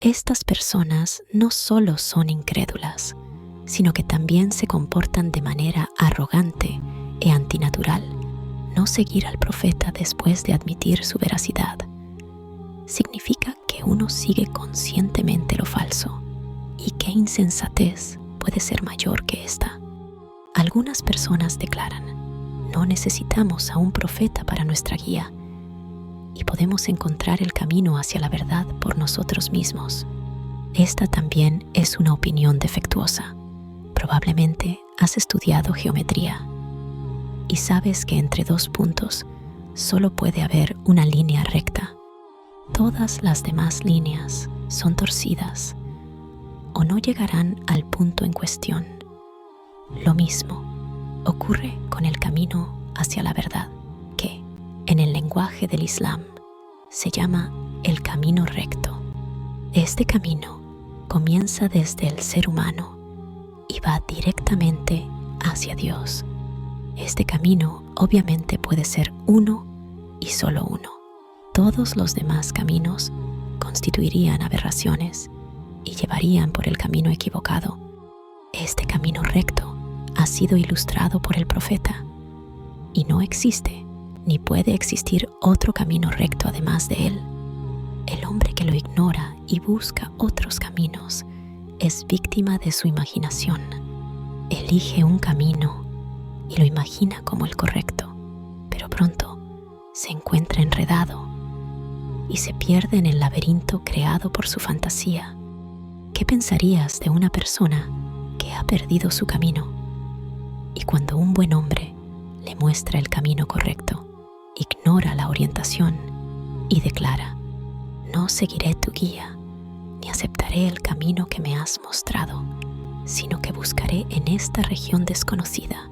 Estas personas no solo son incrédulas, sino que también se comportan de manera arrogante e antinatural. No seguir al profeta después de admitir su veracidad significa que uno sigue conscientemente lo falso. ¿Y qué insensatez puede ser mayor que esta? Algunas personas declaran: no necesitamos a un profeta para nuestra guía y podemos encontrar el camino hacia la verdad por nosotros mismos. Esta también es una opinión defectuosa. Probablemente has estudiado geometría y sabes que entre dos puntos solo puede haber una línea recta. Todas las demás líneas son torcidas o no llegarán al punto en cuestión. Lo mismo ocurre con el camino hacia la verdad, que en el lenguaje del Islam se llama el camino recto. Este camino comienza desde el ser humano y va directamente hacia Dios. Este camino obviamente puede ser uno y solo uno. Todos los demás caminos constituirían aberraciones y llevarían por el camino equivocado. Este camino recto ha sido ilustrado por el profeta y no existe ni puede existir otro camino recto además de él. El hombre que lo ignora y busca otros caminos es víctima de su imaginación. Elige un camino y lo imagina como el correcto, pero pronto se encuentra enredado y se pierde en el laberinto creado por su fantasía. ¿Qué pensarías de una persona que ha perdido su camino? Y cuando un buen hombre le muestra el camino correcto, ignora la orientación y declara: no seguiré tu guía, ni aceptaré el camino que me has mostrado, sino que buscaré en esta región desconocida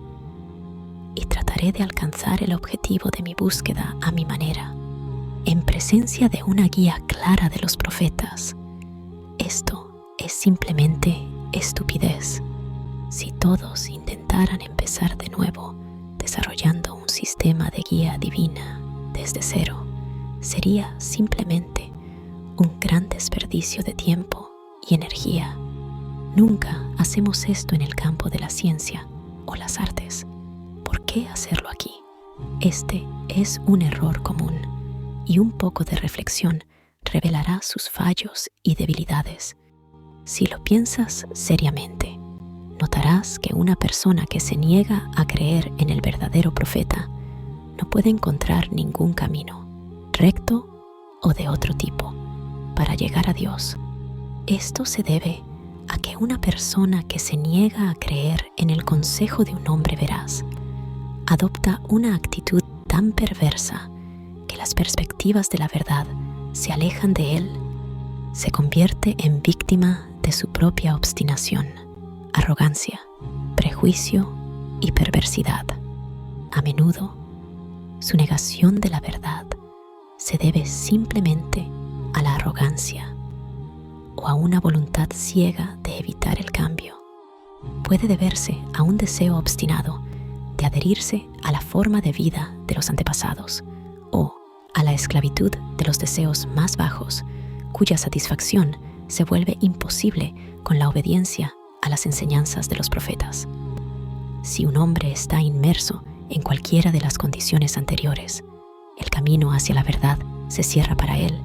y trataré de alcanzar el objetivo de mi búsqueda a mi manera, en presencia de una guía clara de los profetas. Esto es simplemente estupidez. Si todos intentaran empezar de nuevo, desarrollando un sistema de guía divina desde cero, sería simplemente un gran desperdicio de tiempo y energía. Nunca hacemos esto en el campo de la ciencia o las artes. ¿Por qué hacerlo aquí? Este es un error común y un poco de reflexión revelará sus fallos y debilidades. Si lo piensas seriamente, notarás que una persona que se niega a creer en el verdadero profeta no puede encontrar ningún camino, recto o de otro tipo, para llegar a Dios. Esto se debe a que una persona que se niega a creer en el consejo de un hombre veraz adopta una actitud tan perversa que las perspectivas de la verdad se alejan de él. Se convierte en víctima de su propia obstinación, arrogancia, prejuicio y perversidad. A menudo, su negación de la verdad se debe simplemente a la arrogancia o a una voluntad ciega de evitar el cambio. Puede deberse a un deseo obstinado de adherirse a la forma de vida de los antepasados o a la esclavitud de los deseos más bajos, cuya satisfacción se vuelve imposible con la obediencia a las enseñanzas de los profetas. Si un hombre está inmerso en cualquiera de las condiciones anteriores, el camino hacia la verdad se cierra para él